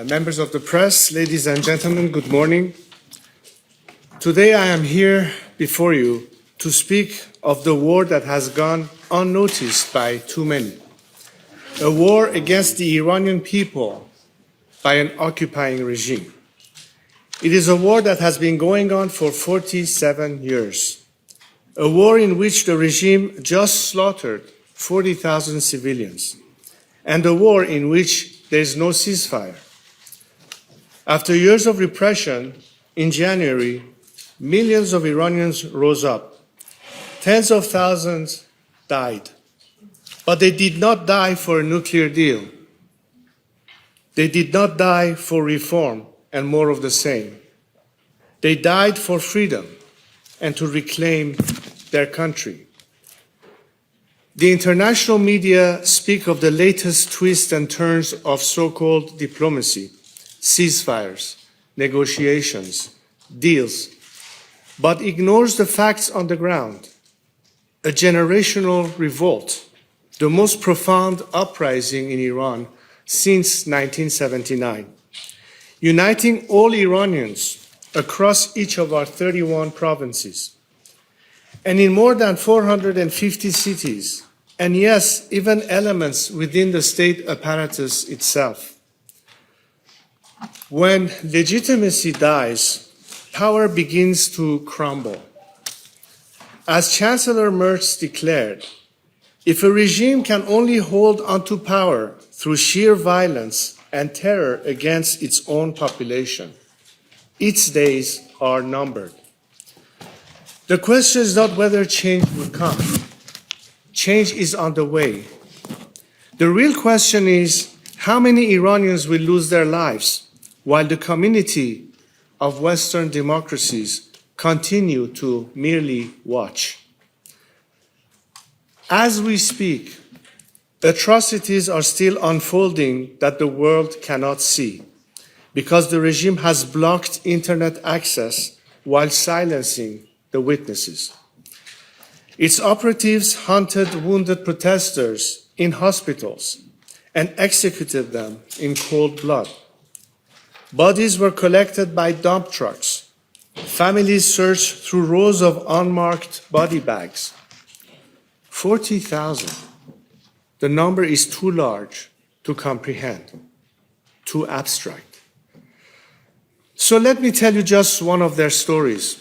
Members of the press, ladies and gentlemen, good morning. Today I am here before you to speak of the war that has gone unnoticed by too many. A war against the Iranian people by an occupying regime. It is a war that has been going on for 47 years. A war in which the regime just slaughtered 40,000 civilians. And a war in which there is no ceasefire. After years of repression, in January, millions of Iranians rose up. Tens of thousands died. But they did not die for a nuclear deal. They did not die for reform and more of the same. They died for freedom and to reclaim their country. The international media speak of the latest twists and turns of so-called diplomacy, ceasefires, negotiations, deals, but ignores the facts on the ground. A generational revolt, the most profound uprising in Iran since 1979, uniting all Iranians across each of our 31 provinces, and in more than 450 cities, and yes, even elements within the state apparatus itself. When legitimacy dies, power begins to crumble. As Chancellor Merz declared, if a regime can only hold onto power through sheer violence and terror against its own population, its days are numbered. The question is not whether change will come. Change is on the way. The real question is how many Iranians will lose their lives while the community of Western democracies continue to merely watch. As we speak, atrocities are still unfolding that the world cannot see because the regime has blocked internet access while silencing the witnesses. Its operatives hunted wounded protesters in hospitals and executed them in cold blood. Bodies were collected by dump trucks. Families searched through rows of unmarked body bags. 40,000. The number is too large to comprehend, too abstract. So let me tell you just one of their stories.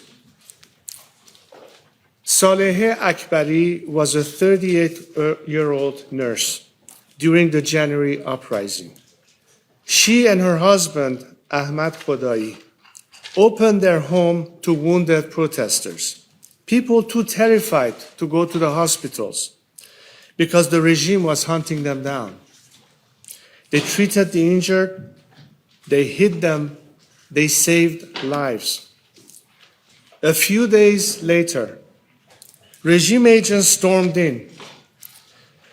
Saleheh Akbari was a 38-year-old nurse during the January uprising. She and her husband, Ahmad Khodai, opened their home to wounded protesters, people too terrified to go to the hospitals because the regime was hunting them down. They treated the injured, they hid them, they saved lives. A few days later, regime agents stormed in.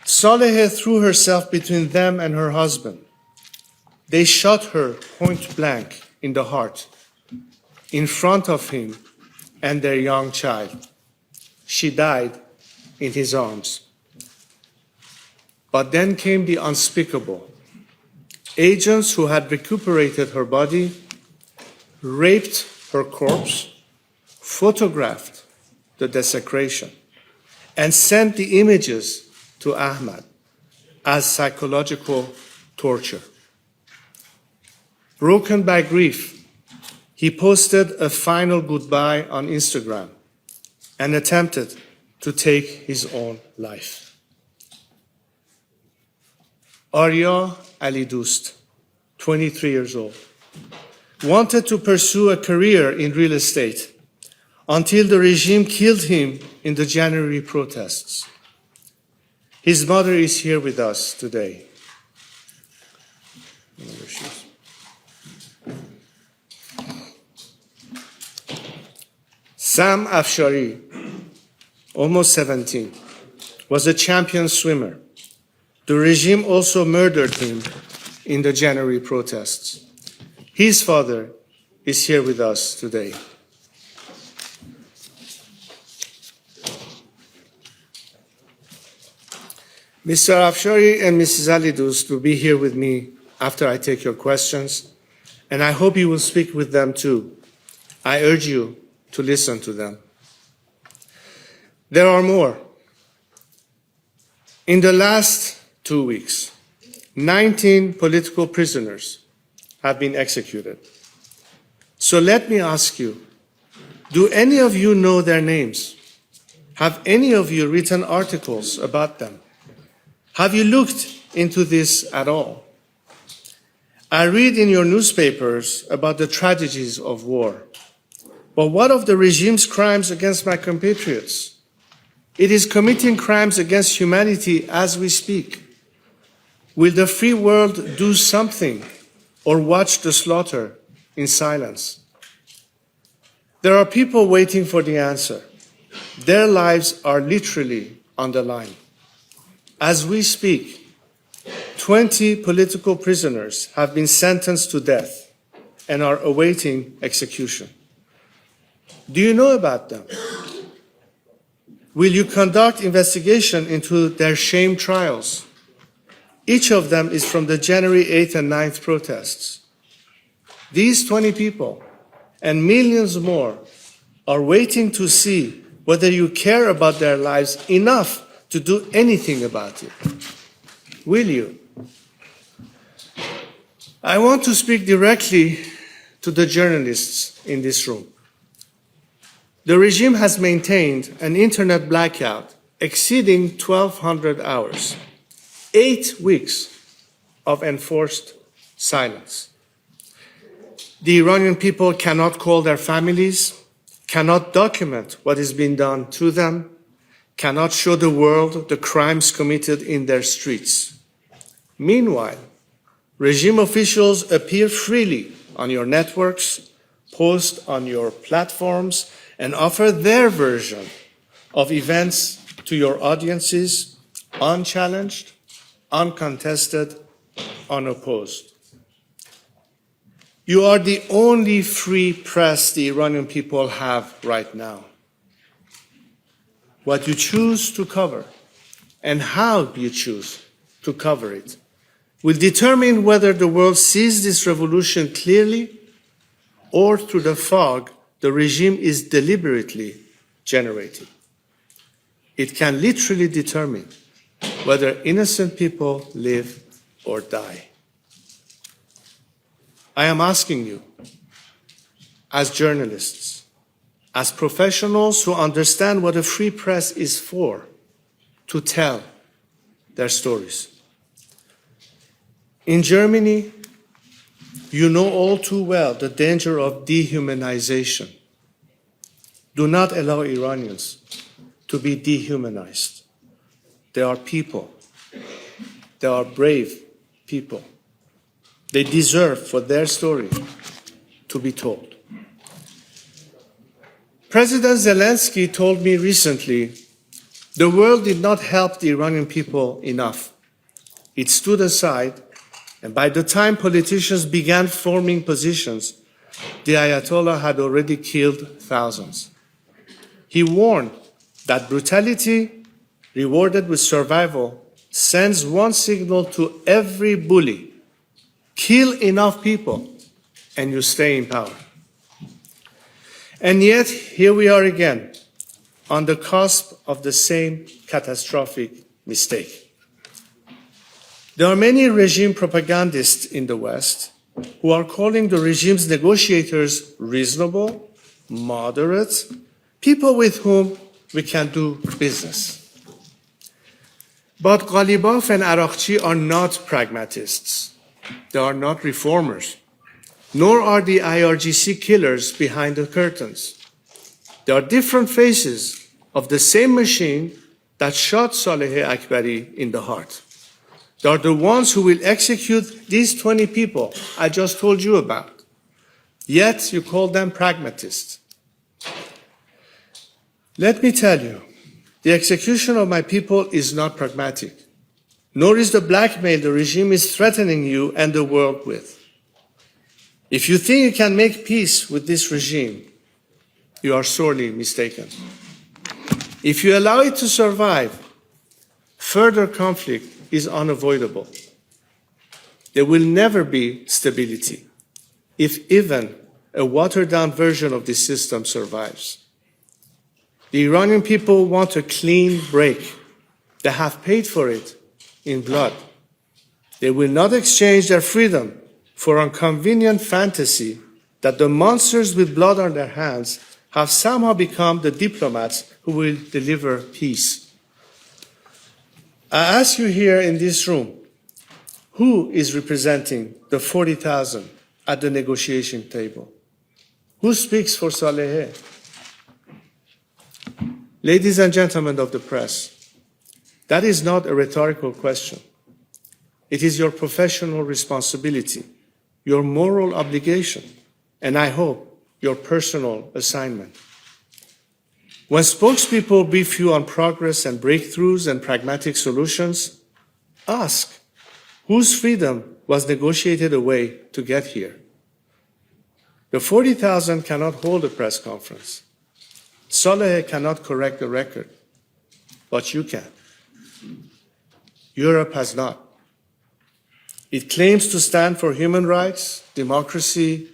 Saleheh threw herself between them and her husband. They shot her point blank in the heart, in front of him and their young child. She died in his arms. But then came the unspeakable. Agents who had recuperated her body raped her corpse, photographed the desecration, and sent the images to Ahmad as psychological torture. Broken by grief, he posted a final goodbye on Instagram and attempted to take his own life. Arya Ali Dost, 23 years old, wanted to pursue a career in real estate until the regime killed him in the January protests. His mother is here with us today. Sam Afshari, almost 17, was a champion swimmer. The regime also murdered him in the January protests. His father is here with us today. Mr. Afshari and Mrs. Ali Dost will be here with me after I take your questions. and I hope you will speak with them too. I urge you to listen to them. There are more. In the last 2 weeks, 19 political prisoners have been executed. So let me ask you, do any of you know their names? Have any of you written articles about them? Have you looked into this at all? I read in your newspapers about the tragedies of war. But what of the regime's crimes against my compatriots? It is committing crimes against humanity as we speak. Will the free world do something or watch the slaughter in silence? There are people waiting for the answer. Their lives are literally on the line. As we speak, 20 political prisoners have been sentenced to death and are awaiting execution. Do you know about them? Will you conduct investigation into their shame trials? Each of them is from the January 8th and 9th protests. These 20 people and millions more are waiting to see whether you care about their lives enough to do anything about it. Will you? I want to speak directly to the journalists in this room. The regime has maintained an internet blackout exceeding 1,200 hours, 8 weeks of enforced silence. The Iranian people cannot call their families, cannot document what is being done to them, cannot show the world the crimes committed in their streets. Meanwhile, regime officials appear freely on your networks, post on your platforms, and offer their version of events to your audiences, unchallenged, uncontested, unopposed. You are the only free press the Iranian people have right now. What you choose to cover and how you choose to cover it will determine whether the world sees this revolution clearly or through the fog the regime is deliberately generating. It can literally determine whether innocent people live or die. I am asking you, as journalists, as professionals who understand what a free press is for, to tell their stories. In Germany, you know all too well the danger of dehumanization. Do not allow Iranians to be dehumanized. They are people. They are brave people. They deserve for their story to be told. President Zelensky told me recently, the world did not help the Iranian people enough. It stood aside, and by the time politicians began forming positions, the Ayatollah had already killed thousands. He warned that brutality, rewarded with survival, sends one signal to every bully: kill enough people and you stay in power. And yet, here we are again, on the cusp of the same catastrophic mistake. There are many regime propagandists in the West who are calling the regime's negotiators reasonable, moderate, people with whom we can do business. But Ghalibaf and Arakchi are not pragmatists. They are not reformers, nor are the IRGC killers behind the curtains. They are different faces of the same machine that shot Saleh Akbari in the heart. They are the ones who will execute these 20 people I just told you about. Yet you call them pragmatists. Let me tell you, the execution of my people is not pragmatic, nor is the blackmail the regime is threatening you and the world with. If you think you can make peace with this regime, you are sorely mistaken. If you allow it to survive, further conflict is unavoidable. There will never be stability. if even a watered-down version of this system survives. The Iranian people want a clean break. They have paid for it in blood. They will not exchange their freedom for a convenient fantasy that the monsters with blood on their hands have somehow become the diplomats who will deliver peace. I ask you here in this room, who is representing the 40,000 at the negotiation table? Who speaks for Saleh? Ladies and gentlemen of the press, that is not a rhetorical question. It is your professional responsibility, your moral obligation, and I hope your personal assignment. When spokespeople brief you on progress and breakthroughs and pragmatic solutions, ask whose freedom was negotiated away to get here. The 40,000 cannot hold a press conference. Saleh cannot correct the record, but you can. Europe has not. It claims to stand for human rights, democracy,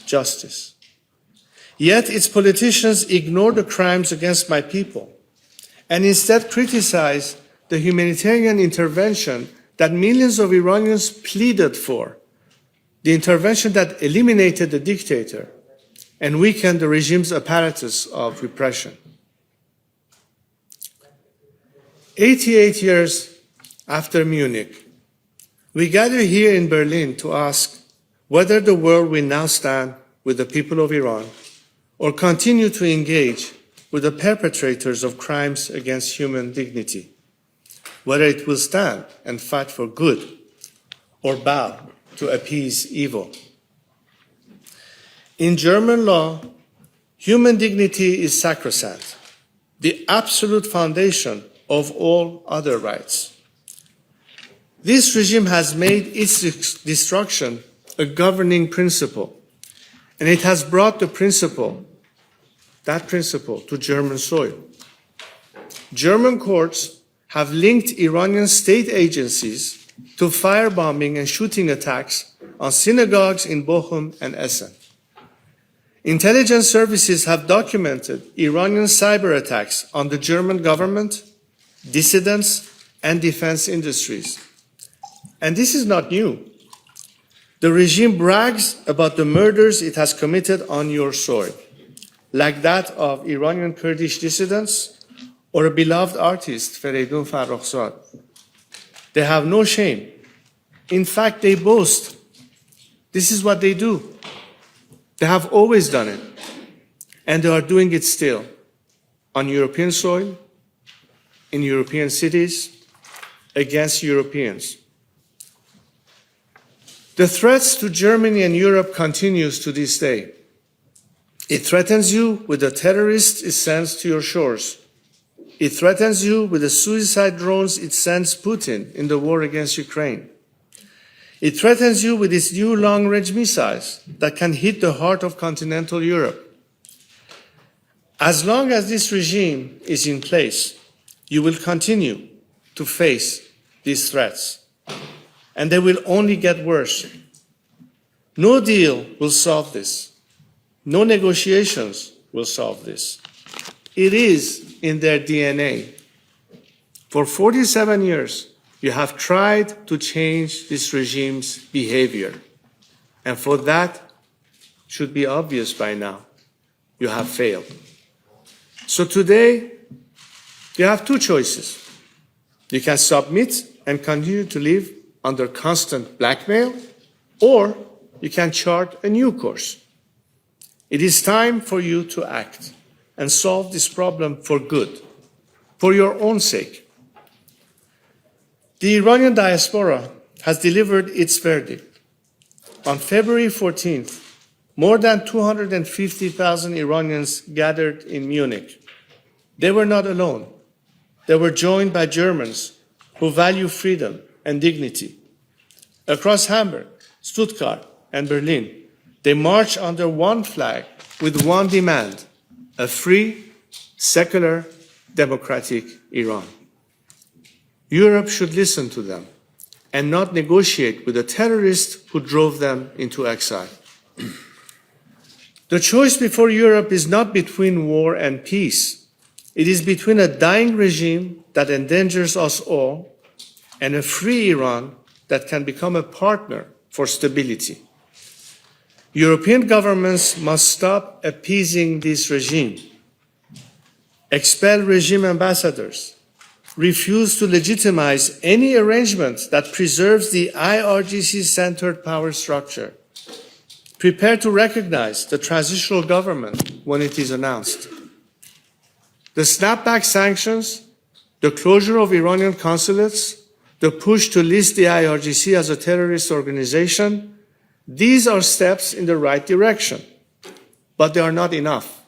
justice. Yet its politicians ignore the crimes against my people and instead criticize the humanitarian intervention that millions of Iranians pleaded for, the intervention that eliminated the dictator and weakened the regime's apparatus of repression. 88 years after Munich, we gather here in Berlin to ask whether the world will now stand with the people of Iran or continue to engage with the perpetrators of crimes against human dignity, whether it will stand and fight for good or bow to appease evil. In German law, human dignity is sacrosanct, the absolute foundation of all other rights. This regime has made its destruction a governing principle, and it has brought that principle to German soil. German courts have linked Iranian state agencies to firebombing and shooting attacks on synagogues in Bochum and Essen. Intelligence services have documented Iranian cyber attacks on the German government, dissidents, and defense industries. And this is not new. The regime brags about the murders it has committed on your soil, like that of Iranian Kurdish dissidents or a beloved artist, Fereydun Farrokhzad. They have no shame. In fact, they boast. This is what they do. They have always done it, and they are doing it still on European soil, in European cities, against Europeans. The threats to Germany and Europe continues to this day. It threatens you with the terrorists it sends to your shores. It threatens you with the suicide drones it sends Putin in the war against Ukraine. It threatens you with its new long-range missiles that can hit the heart of continental Europe. As long as this regime is in place, you will continue to face these threats, and they will only get worse. No deal will solve this. No negotiations will solve this. It is in their DNA. For 47 years, you have tried to change this regime's behavior, and for that should be obvious by now. You have failed. So today, you have two choices. You can submit and continue to live under constant blackmail, or you can chart a new course. It is time for you to act and solve this problem for good, for your own sake. The Iranian diaspora has delivered its verdict. On February 14th, more than 250,000 Iranians gathered in Munich. They were not alone. They were joined by Germans who value freedom and dignity. Across Hamburg, Stuttgart, and Berlin, they marched under one flag with one demand: a free, secular, democratic Iran. Europe should listen to them and not negotiate with the terrorists who drove them into exile. The choice before Europe is not between war and peace. It is between a dying regime that endangers us all and a free Iran that can become a partner for stability. European governments must stop appeasing this regime, expel regime ambassadors, refuse to legitimize any arrangement that preserves the IRGC-centered power structure, prepare to recognize the transitional government when it is announced. The snapback sanctions, the closure of Iranian consulates, the push to list the IRGC as a terrorist organization, these are steps in the right direction, but they are not enough.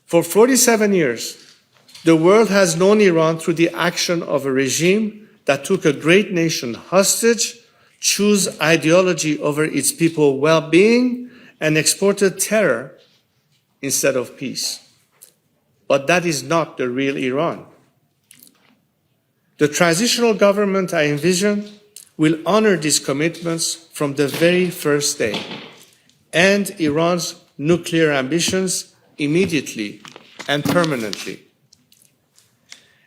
For 47 years, the world has known Iran through the action of a regime that took a great nation hostage, chose ideology over its people's well-being, and exported terror instead of peace. But that is not the real Iran. The transitional government I envision will honor these commitments from the very first day, and Iran's nuclear ambitions immediately and permanently.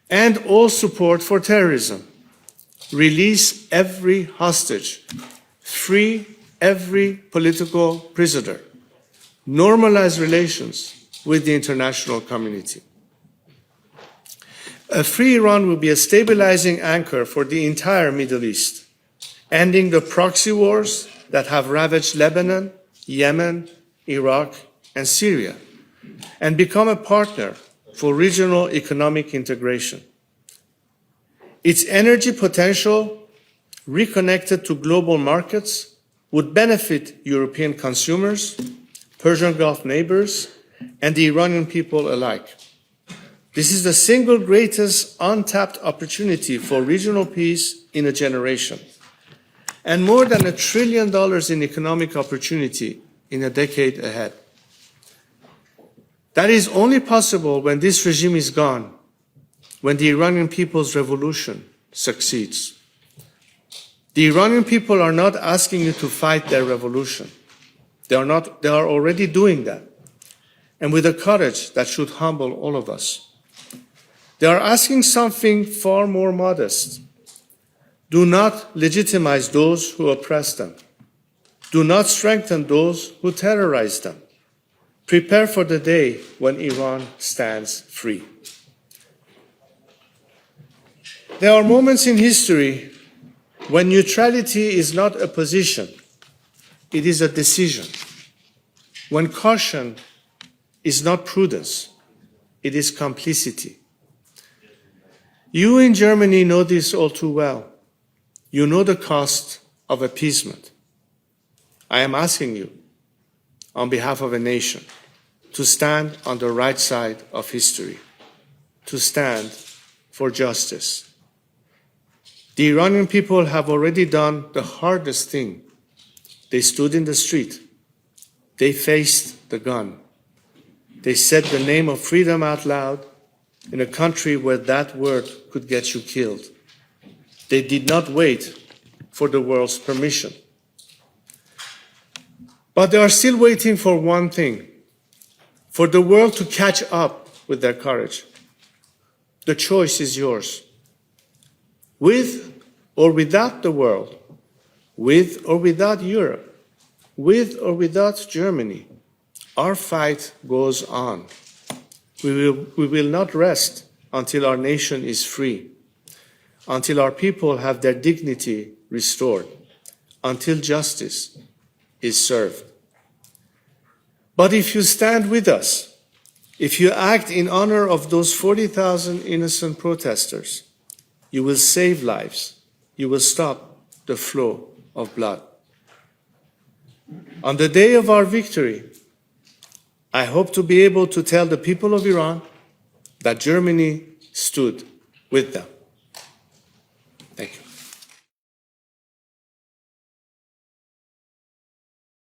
And all support for terrorism. Release every hostage. Free every political prisoner. Normalize relations with the international community. A free Iran will be a stabilizing anchor for the entire Middle East, ending the proxy wars that have ravaged Lebanon, Yemen, Iraq, and Syria, and become a partner for regional economic integration. Its energy potential, reconnected to global markets, would benefit European consumers, Persian Gulf neighbors, and the Iranian people alike. This is the single greatest untapped opportunity for regional peace in a generation, and more than $1 trillion in economic opportunity in a decade ahead. That is only possible when this regime is gone, when the Iranian people's revolution succeeds. The Iranian people are not asking you to fight their revolution. They are already doing that, and with a courage that should humble all of us. They are asking something far more modest. Do not legitimize those who oppress them. Do not strengthen those who terrorize them. Prepare for the day when Iran stands free. There are moments in history when neutrality is not a position, it is a decision. When caution is not prudence, it is complicity. You in Germany know this all too well. You know the cost of appeasement. I am asking you, on behalf of a nation, to stand on the right side of history, to stand for justice. The Iranian people have already done the hardest thing. They stood in the street. They faced the gun. They said the name of freedom out loud in a country where that word could get you killed. They did not wait for the world's permission. But they are still waiting for one thing, for the world to catch up with their courage. The choice is yours. With or without the world, with or without Europe, with or without Germany, our fight goes on. We will not rest until our nation is free, until our people have their dignity restored, until justice is served. But if you stand with us, if you act in honor of those 40,000 innocent protesters, you will save lives. You will stop the flow of blood. On the day of our victory, I hope to be able to tell the people of Iran that Germany stood with them.